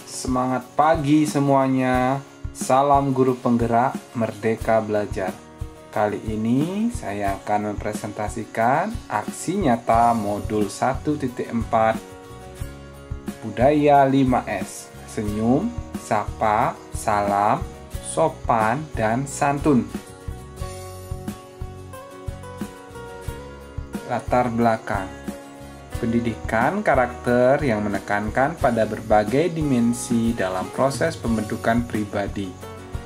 Semangat pagi semuanya. Salam guru penggerak Merdeka Belajar. Kali ini saya akan mempresentasikan aksi nyata modul 1.4 Budaya 5S. Senyum, sapa, salam, sopan, dan santun. Latar belakang: pendidikan karakter yang menekankan pada berbagai dimensi dalam proses pembentukan pribadi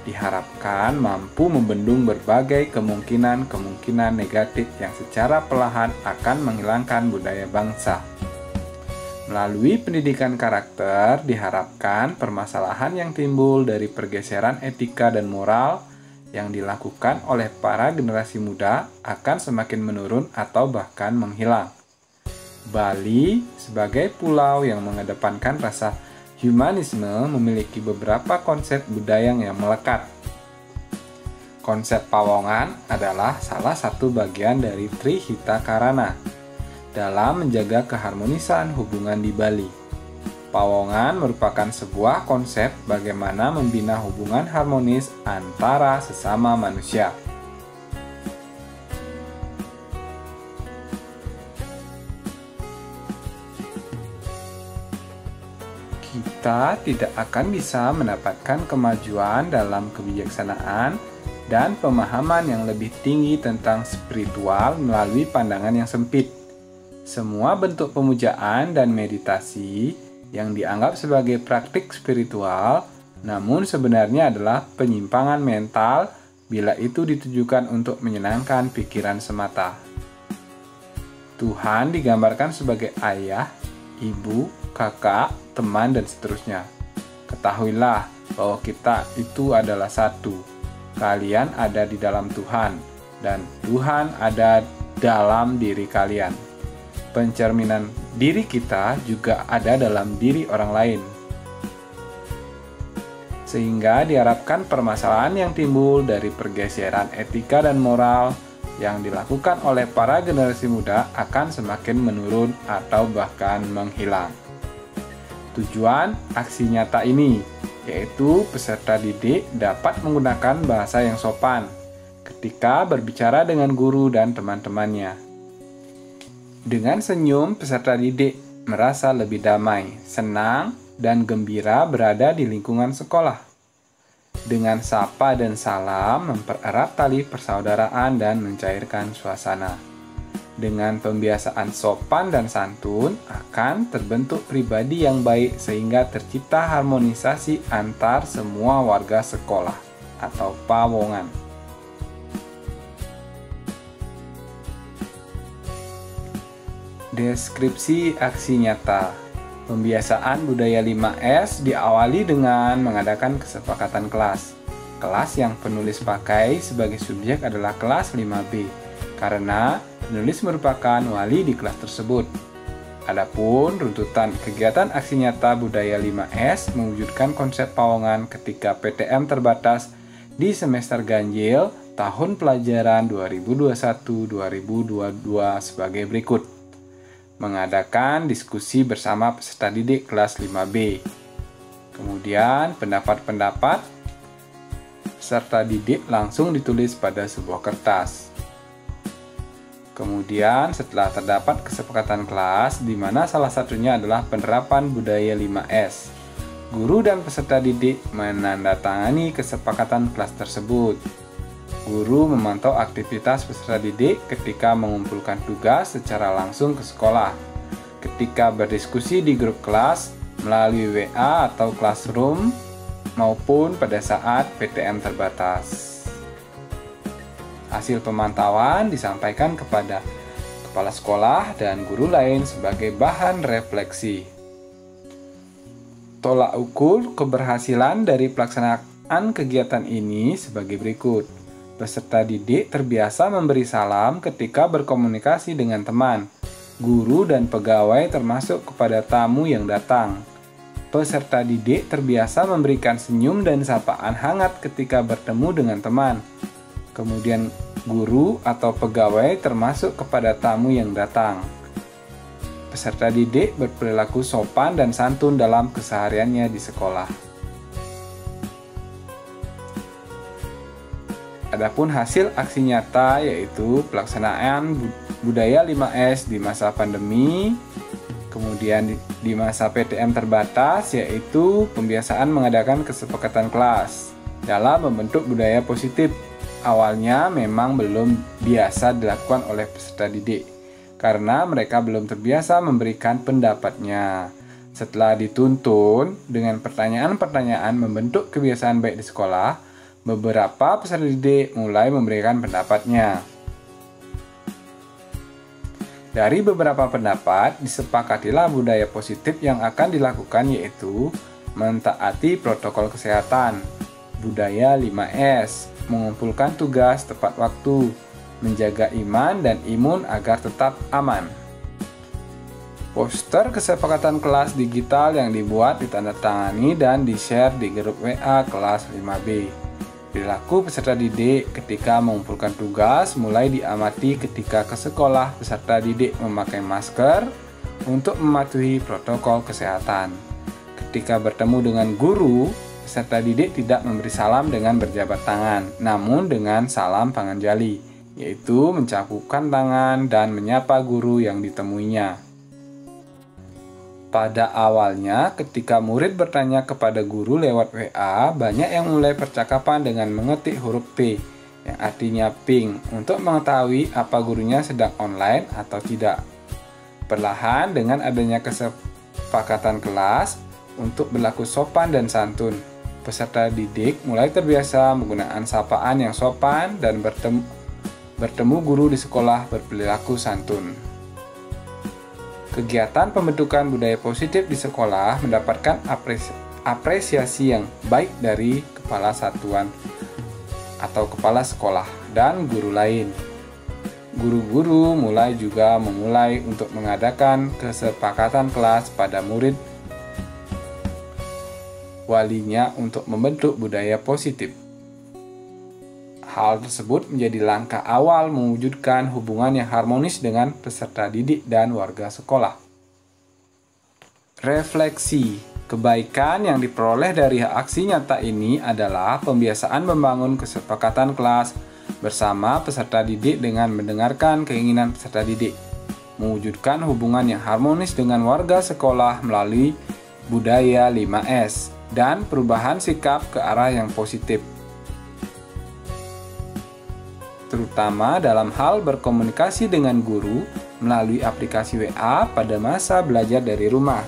diharapkan mampu membendung berbagai kemungkinan negatif yang secara perlahan akan menghilangkan budaya bangsa. Melalui pendidikan karakter diharapkan permasalahan yang timbul dari pergeseran etika dan moral yang dilakukan oleh para generasi muda akan semakin menurun atau bahkan menghilang. Bali sebagai pulau yang mengedepankan rasa humanisme memiliki beberapa konsep budaya yang melekat. Konsep Pawongan adalah salah satu bagian dari Trihita Karana dalam menjaga keharmonisan hubungan di Bali. Pawongan merupakan sebuah konsep bagaimana membina hubungan harmonis antara sesama manusia. Kita tidak akan bisa mendapatkan kemajuan dalam kebijaksanaan dan pemahaman yang lebih tinggi tentang spiritual melalui pandangan yang sempit. Semua bentuk pemujaan dan meditasi yang dianggap sebagai praktik spiritual, namun sebenarnya adalah penyimpangan mental bila itu ditujukan untuk menyenangkan pikiran semata. Tuhan digambarkan sebagai ayah, ibu, kakak, teman, dan seterusnya. Ketahuilah bahwa kita itu adalah satu. Kalian ada di dalam Tuhan, dan Tuhan ada dalam diri kalian. Pencerminan diri kita juga ada dalam diri orang lain. Sehingga diharapkan permasalahan yang timbul dari pergeseran etika dan moral yang dilakukan oleh para generasi muda akan semakin menurun atau bahkan menghilang. Tujuan aksi nyata ini yaitu peserta didik dapat menggunakan bahasa yang sopan ketika berbicara dengan guru dan teman-temannya. Dengan senyum, peserta didik merasa lebih damai, senang, dan gembira berada di lingkungan sekolah. Dengan sapa dan salam, mempererat tali persaudaraan dan mencairkan suasana. Dengan pembiasaan sopan dan santun, akan terbentuk pribadi yang baik sehingga tercipta harmonisasi antar semua warga sekolah atau pawongan. Deskripsi aksi nyata. Pembiasaan budaya 5S diawali dengan mengadakan kesepakatan kelas. Kelas yang penulis pakai sebagai subjek adalah kelas 5B, karena penulis merupakan wali di kelas tersebut. Adapun runtutan kegiatan aksi nyata budaya 5S mewujudkan konsep Pawongan ketika PTM terbatas di semester ganjil tahun pelajaran 2021-2022 sebagai berikut. Mengadakan diskusi bersama peserta didik kelas 5B. Kemudian pendapat-pendapat peserta didik langsung ditulis pada sebuah kertas. Kemudian setelah terdapat kesepakatan kelas di mana salah satunya adalah penerapan budaya 5S, guru dan peserta didik menandatangani kesepakatan kelas tersebut. Guru memantau aktivitas peserta didik ketika mengumpulkan tugas secara langsung ke sekolah, ketika berdiskusi di grup kelas melalui WA atau classroom, maupun pada saat PTM terbatas. Hasil pemantauan disampaikan kepada kepala sekolah dan guru lain sebagai bahan refleksi. Tolak ukur keberhasilan dari pelaksanaan kegiatan ini sebagai berikut. Peserta didik terbiasa memberi salam ketika berkomunikasi dengan teman, guru, dan pegawai termasuk kepada tamu yang datang. Peserta didik terbiasa memberikan senyum dan sapaan hangat ketika bertemu dengan teman. Kemudian guru atau pegawai termasuk kepada tamu yang datang. peserta didik berperilaku sopan dan santun dalam kesehariannya di sekolah. Adapun hasil aksi nyata yaitu pelaksanaan budaya 5S di masa pandemi, kemudian di masa PTM terbatas yaitu pembiasaan mengadakan kesepakatan kelas dalam membentuk budaya positif. Awalnya memang belum biasa dilakukan oleh peserta didik karena mereka belum terbiasa memberikan pendapatnya. Setelah dituntun dengan pertanyaan-pertanyaan membentuk kebiasaan baik di sekolah, beberapa peserta didik mulai memberikan pendapatnya. Dari beberapa pendapat, disepakatilah budaya positif yang akan dilakukan yaitu mentaati protokol kesehatan, budaya 5S, mengumpulkan tugas tepat waktu, menjaga iman dan imun agar tetap aman. Poster kesepakatan kelas digital yang dibuat ditandatangani dan di-share di grup WA kelas 5B. Perilaku peserta didik ketika mengumpulkan tugas mulai diamati ketika ke sekolah peserta didik memakai masker untuk mematuhi protokol kesehatan. Ketika bertemu dengan guru, peserta didik tidak memberi salam dengan berjabat tangan, namun dengan salam panganjali, yaitu mencapukkan tangan dan menyapa guru yang ditemuinya. Pada awalnya, ketika murid bertanya kepada guru lewat WA, banyak yang mulai percakapan dengan mengetik huruf P, yang artinya ping, untuk mengetahui apa gurunya sedang online atau tidak. Perlahan dengan adanya kesepakatan kelas untuk berlaku sopan dan santun, peserta didik mulai terbiasa menggunakan sapaan yang sopan dan bertemu guru di sekolah berperilaku santun. Kegiatan pembentukan budaya positif di sekolah mendapatkan apresiasi yang baik dari kepala satuan atau kepala sekolah dan guru lain. Guru-guru memulai untuk mengadakan kesepakatan kelas pada murid walinya untuk membentuk budaya positif. Hal tersebut menjadi langkah awal mewujudkan hubungan yang harmonis dengan peserta didik dan warga sekolah. Refleksi kebaikan yang diperoleh dari aksi nyata ini adalah pembiasaan membangun kesepakatan kelas bersama peserta didik dengan mendengarkan keinginan peserta didik, mewujudkan hubungan yang harmonis dengan warga sekolah melalui budaya 5S, dan perubahan sikap ke arah yang positif, terutama dalam hal berkomunikasi dengan guru melalui aplikasi WA pada masa belajar dari rumah.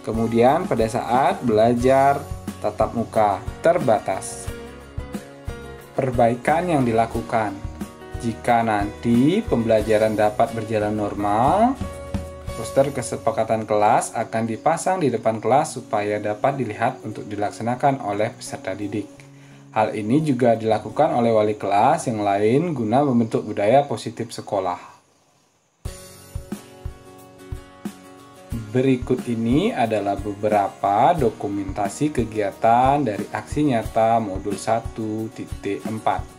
Kemudian pada saat belajar tatap muka terbatas. Perbaikan yang dilakukan. Jika nanti pembelajaran dapat berjalan normal, poster kesepakatan kelas akan dipasang di depan kelas supaya dapat dilihat untuk dilaksanakan oleh peserta didik. Hal ini juga dilakukan oleh wali kelas yang lain guna membentuk budaya positif sekolah. Berikut ini adalah beberapa dokumentasi kegiatan dari aksi nyata modul 1.4.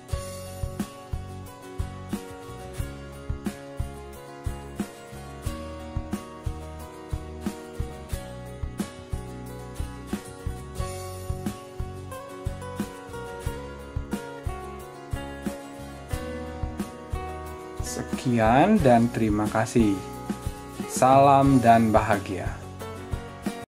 Sekian dan terima kasih. Salam dan bahagia.